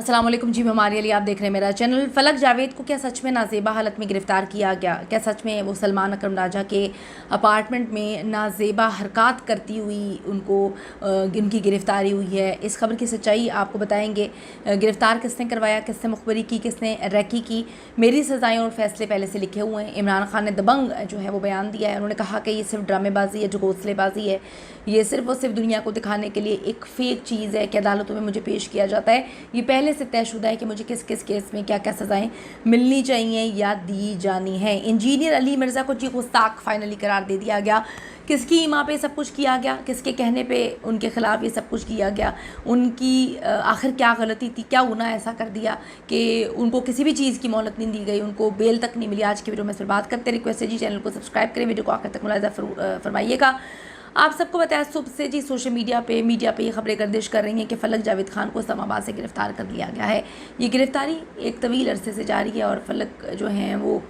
अस्सलाम वालेकुम जी, मैं हमारे लिए आप देख रहे हैं मेरा चैनल। फ़लक जावेद को क्या सच में नाजेबा हालत में गिरफ़्तार किया गया? क्या सच में वो सलमान अकरम राजा के अपार्टमेंट में नाजेबा हरकत करती हुई उनको उनकी गिरफ़्तारी हुई है? इस खबर की सच्चाई आपको बताएंगे। गिरफ़्तार किसने करवाया, किसने मुखबरी की, किसने रैकी की, मेरी सज़ाएँ और फ़ैसले पहले से लिखे हुए हैं। इमरान खान ने दबंग जो है वो बयान दिया है। उन्होंने कहा कि ये सिर्फ ड्रामेबाजी है, ढकोसलेबाजी है, ये सिर्फ और सिर्फ दुनिया को दिखाने के लिए एक फ़ेक चीज़ है कि अदालतों में मुझे पेश किया जाता है। ये पहले से तयशुदा है कि मुझे किस किस केस में क्या क्या सज़ाएं मिलनी चाहिए या दी जानी है। इंजीनियर अली मिर्ज़ा को जी गुस्ताख फाइनली करार दे दिया गया। किसकी ईमा पे सब कुछ किया गया, किसके कहने पे उनके ख़िलाफ़ ये सब कुछ किया गया, उनकी आखिर क्या गलती थी, क्या गुनाह ऐसा कर दिया कि उनको किसी भी चीज़ की मोहलत नहीं दी गई, उनको बेल तक नहीं मिली। आज की वीडियो में इस पर बात करते। रिक्वेस्ट है जी, चैनल को सब्सक्राइब करें, वीडियो को आखिर तक मुलाहिज़ा फरमाइएगा। आप सबको बताया सुबह से जी सोशल मीडिया पे ये खबरें गर्दिश कर रही हैं कि फ़लक जावेद खान को इस्लामाबाद से गिरफ़्तार कर लिया गया है। ये गिरफ़्तारी एक तवील अरसे से जारी है और फ़लक जो हैं वो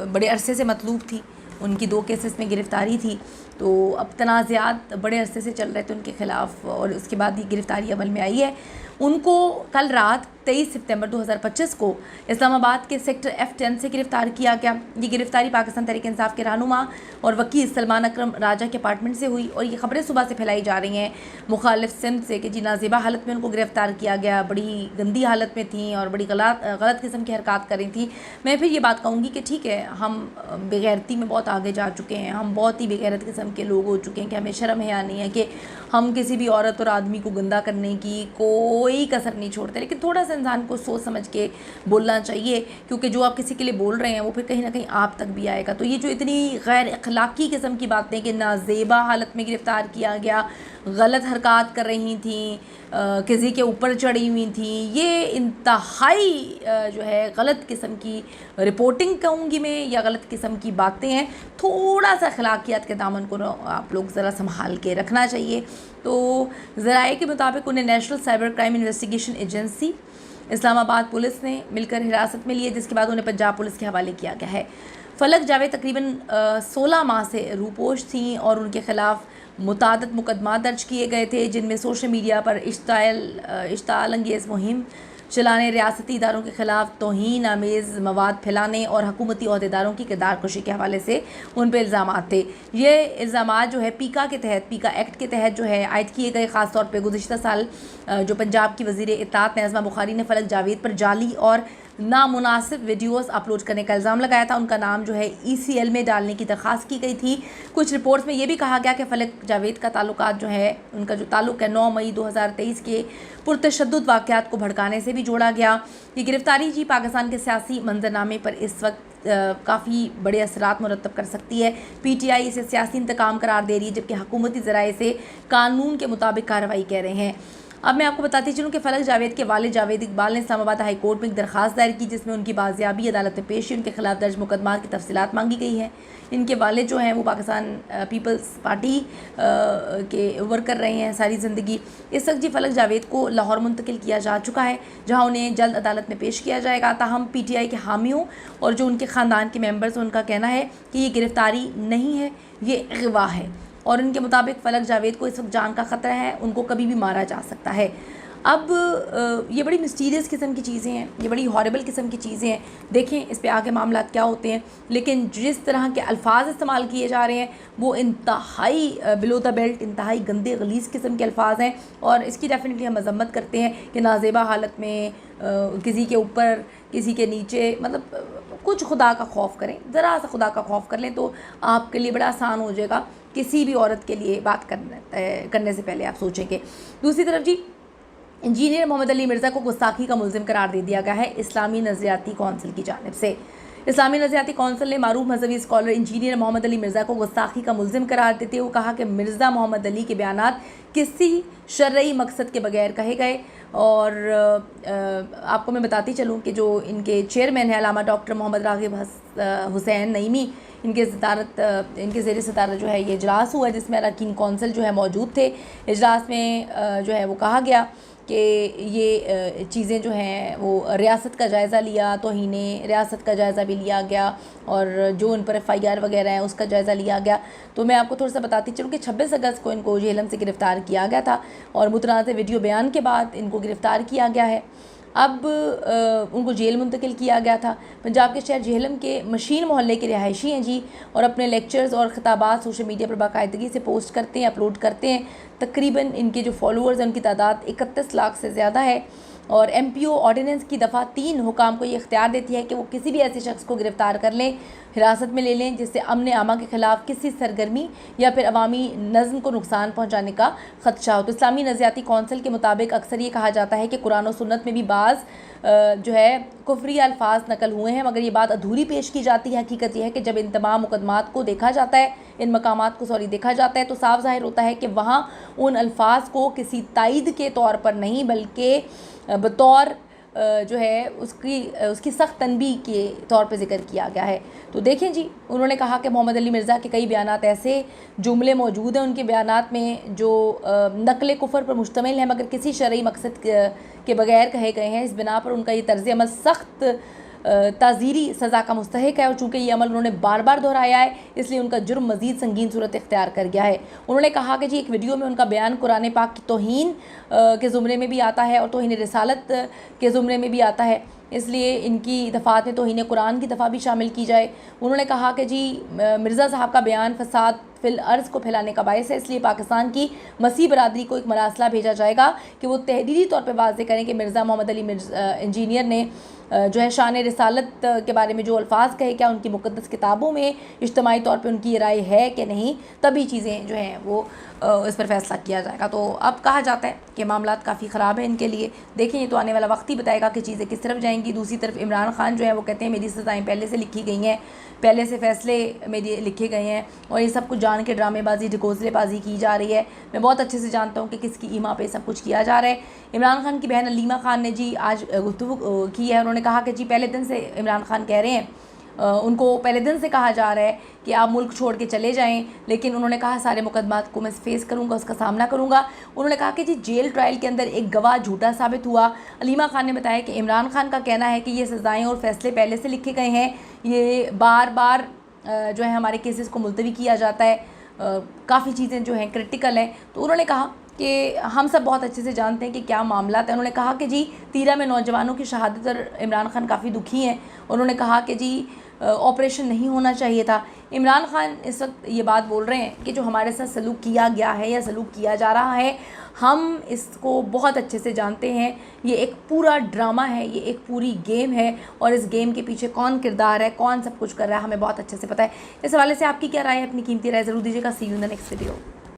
बड़े अरसे से मतलूब थी। उनकी 2 केसेस में गिरफ़्तारी थी, तो अब तनाज़ात बड़े अरसे से चल रहे थे उनके ख़िलाफ़ और उसके बाद ये गिरफ़्तारी अमल में आई है। उनको कल रात 23 सितंबर 2025 को इस्लामाबाद के सेक्टर F10 से गिरफ़्तार किया गया। ये गिरफ़्तारी पाकिस्तान तहरीक-ए-इंसाफ़ के रहनुमा और वकील सलमान अकरम राजा के अपार्टमेंट से हुई और ये खबरें सुबह से फैलाई जा रही हैं मुखालिफ सिमत से कि जी नाजेबा हालत में उनको गिरफ़्तार किया गया, बड़ी गंदी हालत में थी और बड़ी गलत किस्म की हरकत कर रही थी। मैं फिर ये बात कहूँगी कि ठीक है, हम बेगैरती में बहुत आगे जा चुके हैं, हम बहुत ही बेगैरत किस्म के लोग हो चुके हैं कि हमें शर्म हया नहीं है कि हम किसी भी औरत और आदमी को गंदा करने की कोई कसर नहीं छोड़ते। लेकिन थोड़ा सा इंसान को सोच समझ के बोलना चाहिए, क्योंकि जो आप किसी के लिए बोल रहे हैं वो फिर कहीं ना कहीं आप तक भी आएगा। तो ये जो इतनी गैर अखलाकी किस्म की बातें कि नाजेबा हालत में गिरफ़्तार किया गया, गलत हरकत कर रही थी, किसी के ऊपर चढ़ी हुई थी, ये इंतहाई जो है गलत किस्म की रिपोर्टिंग कहूँगी मैं या गलत किस्म की बातें हैं। थोड़ा सा अखलाकियात के दामन को आप लोग ज़रा संभाल के रखना चाहिए। तो ज़राए के मुताबिक उन्हें national cyber crime investigation agency Islamabad police ने मिलकर हिरासत में लिए, जिसके बाद उन्हें पंजाब पुलिस के हवाले किया गया है। फ़लक जावेद तकरीबन 16 माह से रूपोश थीं और उनके ख़िलाफ़ मुतादद मुकदमा दर्ज किए गए थे, जिनमें सोशल मीडिया पर इश्ताल अंगेज़ मुहिम चलाने, रियासती इदारों के ख़िलाफ़ तौहीन आमेज़ मवाद फैलाने और हुकूमती अहदेदारों की किरदार कुशी के हवाले से उन पर इल्ज़ामात थे। ये इल्ज़ामात जो है पीका एक्ट के तहत जो है आयद किए गए। ख़ास तौर पर गुज़िश्ता साल जो पंजाब की वज़ीर इत्ताअत नज़मा बुखारी ने फ़लक जावेद पर जाली और नामुनासिब वीडियोस अपलोड करने का इल्ज़ाम लगाया था। उनका नाम जो है ECL में डालने की दरख्वास्त की गई थी। कुछ रिपोर्ट्स में ये भी कहा गया कि फ़लक जावेद का ताल्लुकात जो है, उनका जो ताल्लुक़ है 9 मई 2023 के पुरतशद्दुद वाक़यात को भड़काने से भी जोड़ा गया। ये गिरफ़्तारी जी पाकिस्तान के सियासी मंजरनामे पर इस वक्त काफ़ी बड़े असरात मुरतब कर सकती है। PTI इसे सियासी इंतकाम करार दे रही है, जबकि हुकूमती ज़राए से कानून के मुताबिक कार्रवाई कह रहे हैं। अब मैं आपको बताती चलूँ कि फ़लक जावेद के वालिद जावेद इकबाल ने इस्लामाबाद हाई कोर्ट में एक दरख्वास्त दायर की, जिसमें उनकी बाजियाबी अदालत में पेशी उनके खिलाफ दर्ज मुकदमात की तफसीलात मांगी गई है। इनके वालिद जो हैं वो पाकिस्तान पीपल्स पार्टी के वर्कर रहे हैं सारी ज़िंदगी। इस वक्त जी फ़लक जावेद को लाहौर मुंतकिल किया जा चुका है, जहाँ उन्हें जल्द अदालत में पेश किया जाएगा। ताहम PTI के हामियों और जो उनके ख़ानदान के मेम्बर्स, उनका कहना है कि ये गिरफ़्तारी नहीं है, ये अगवा है और उनके मुताबिक फ़लक जावेद को इस वक्त जान का ख़तरा है, उनको कभी भी मारा जा सकता है। अब ये बड़ी मिस्टीरियस किस्म की चीज़ें हैं, ये बड़ी हॉरिबल किस्म की चीज़ें हैं। देखें इस पे आगे मामला क्या होते हैं, लेकिन जिस तरह के अल्फाज इस्तेमाल किए जा रहे हैं वो इंतहाई बिलो द बेल्ट, इंतहाई गंदे गलीज़ किस्म के अल्फाज हैं और इसकी डेफिनेटली हम मज़म्मत करते हैं कि नाजेबा हालत में किसी के ऊपर किसी के नीचे, मतलब कुछ खुदा का खौफ करें, ज़रा सा खुदा का खौफ कर लें तो आपके लिए बड़ा आसान हो जाएगा। किसी भी औरत के लिए बात करने से पहले आप सोचेंगे। दूसरी तरफ जी इंजीनियर मोहम्मद अली मिर्ज़ा को गुस्ताखी का मुल्ज़िम करार दे दिया गया है इस्लामी नज़रियाती कौंसिल की जानिब से। इस्लामी नज़रियाती कौंसिल ने मारूफ मजहबी स्कॉलर इंजीनियर मोहम्मद अली मिर्ज़ा को गुस्ताखी का मुल्ज़िम करार देते हुए कहा कि मिर्ज़ा मोहम्मद अली के बयानात किसी शरई मकसद के बगैर कहे गए। और आपको मैं बताती चलूँ कि जो इनके चेयरमैन हैं अल्लामा डॉक्टर मोहम्मद राग़िब हुसैन नईमी, इनके ज़ेर सदारत जो है ये इजलास हुआ, जिसमें अरकान कौंसिल जो है मौजूद थे। इजलास में जो है वो कहा गया कि ये चीज़ें जो हैं वो रियासत का जायज़ा लिया, तौहीने रियासत का जायज़ा भी लिया गया और जो उन पर FIR वगैरह है उसका जायज़ा लिया गया। तो मैं आपको थोड़ा सा बताती चलूँ कि 26 अगस्त को इनको झेलम से गिरफ़्तार किया गया था और मुतनाज़ वीडियो बयान के बाद इनको गिरफ़्तार किया गया है। अब उनको जेल मुंतकिल किया गया था। पंजाब के शहर झेलम के मशीन मोहल्ले के रिहायशी हैं जी, और अपने लेक्चर्स और ख़िताबात सोशल मीडिया पर बाकायदगी से पोस्ट करते हैं, अपलोड करते हैं। तकरीबन इनके जो फॉलोअर्स हैं उनकी तादाद 31 लाख से ज़्यादा है। और MPO ऑर्डिनेंस की दफ़ा 3 हुकाम को ये इख्तियार देती है कि वो किसी भी ऐसे शख्स को गिरफ़्तार कर लें, हिरासत में ले लें जिससे अमन आमा के ख़िलाफ़ किसी सरगर्मी या फिर अवामी नज़्म को नुकसान पहुँचाने का ख़दशा हो। तो इस्लामी नज़रियाती कौंसिल के मुताबिक अक्सर ये कहा जाता है कि कुरान और सुन्नत में भी बाज़ जो है कुफ्री अल्फाज नकल हुए हैं, मगर ये बात अधूरी पेश की जाती है। हकीकत यह है कि जब इन तमाम मुकदमात को देखा जाता है, इन मकामात को देखा जाता है, तो साफ ज़ाहिर होता है कि वहाँ उन अल्फाज को किसी तायद के तौर पर नहीं बल्कि बतौर जो है उसकी सख्त तनबीह के तौर पे ज़िक्र किया गया है। तो देखें जी, उन्होंने कहा कि मोहम्मद अली मिर्ज़ा के कई बयानात ऐसे जुमले मौजूद हैं उनके बयानात में जो नकल कुफर पर मुश्तमिल है मगर किसी शरई मकसद के बगैर कहे गए हैं। इस बिना पर उनका ये तर्ज़ अमल सख्त ताज़ीरी सज़ा का मुस्तहिक है और चूँकि ये अमल उन्होंने बार बार दोहराया है इसलिए उनका जुर्म मज़ीद संगीन सूरत इख्तियार कर गया है। उन्होंने कहा कि जी एक वीडियो में उनका बयान कुरान पाक की तौहीन के ज़ुमरे में भी आता है और तौहीन रिसालत के ज़ुमरे में भी आता है, इसलिए इनकी दफ़ात में तौहीन कुरान की दफ़ा भी शामिल की जाए। उन्होंने कहा कि जी मिर्ज़ा साहब का बयान फसाद फिल अर्ज़ को फैलाने का बायस है, इसलिए पाकिस्तान की मसीह बरादरी को एक मरासला भेजा जाएगा कि वो तहरीरी तौर पर वाज़ेह करें कि मिर्ज़ा मोहम्मद अली इंजीनियर ने जो है शान रिसालत के बारे में जो अल्फाज कहे क्या उनकी मुक़द्दस किताबों में इज्तिमाई तौर पे उनकी राय है कि नहीं, तभी चीज़ें जो हैं वो इस पर फैसला किया जाएगा। तो अब कहा जाता है कि मामलात काफ़ी ख़राब है इनके लिए। देखें ये तो आने वाला वक्त ही बताएगा कि चीज़ें किस तरफ जाएंगी। दूसरी तरफ इमरान खान जो है वो कहते हैं मेरी सज़ाएँ पहले से लिखी गई हैं, पहले से फ़ैसले मेरे लिखे गए हैं और ये सब कुछ जान के ड्रामेबाजी ढकोसलेबाजी की जा रही है। मैं बहुत अच्छे से जानता हूँ कि किसकी ईमा पे सब कुछ किया जा रहा है। इमरान खान की बहन अलीमा खान ने जी आज गुफ्तगू की है। उन्होंने कहा कि जी पहले दिन से इमरान खान कह रहे हैं, उनको पहले दिन से कहा जा रहा है कि आप मुल्क छोड़ के चले जाएं, लेकिन उन्होंने कहा सारे मुकदमात को मैं फेस करूंगा, उसका सामना करूंगा। उन्होंने कहा कि जी जेल ट्रायल के अंदर एक गवाह झूठा साबित हुआ। अलीमा खान ने बताया कि इमरान खान का कहना है कि ये सज़ाएँ और फैसले पहले से लिखे गए हैं, ये बार बार जो है हमारे केसेस को मुलतवी किया जाता है, काफ़ी चीज़ें जो हैं क्रिटिकल हैं। तो उन्होंने कहा कि हम सब बहुत अच्छे से जानते हैं कि क्या मामला है। उन्होंने कहा कि जी तीरा में नौजवानों की शहादत पर इमरान खान काफ़ी दुखी हैं। उन्होंने कहा कि जी ऑपरेशन नहीं होना चाहिए था। इमरान खान इस वक्त ये बात बोल रहे हैं कि जो हमारे साथ सलूक किया गया है या सलूक किया जा रहा है, हम इसको बहुत अच्छे से जानते हैं। ये एक पूरा ड्रामा है, ये एक पूरी गेम है और इस गेम के पीछे कौन किरदार है, कौन सब कुछ कर रहा है, हमें बहुत अच्छे से पता है। इस हवाले से आपकी क्या राय है? अपनी कीमती राय ज़रूर दीजिएगा। See you in the next video.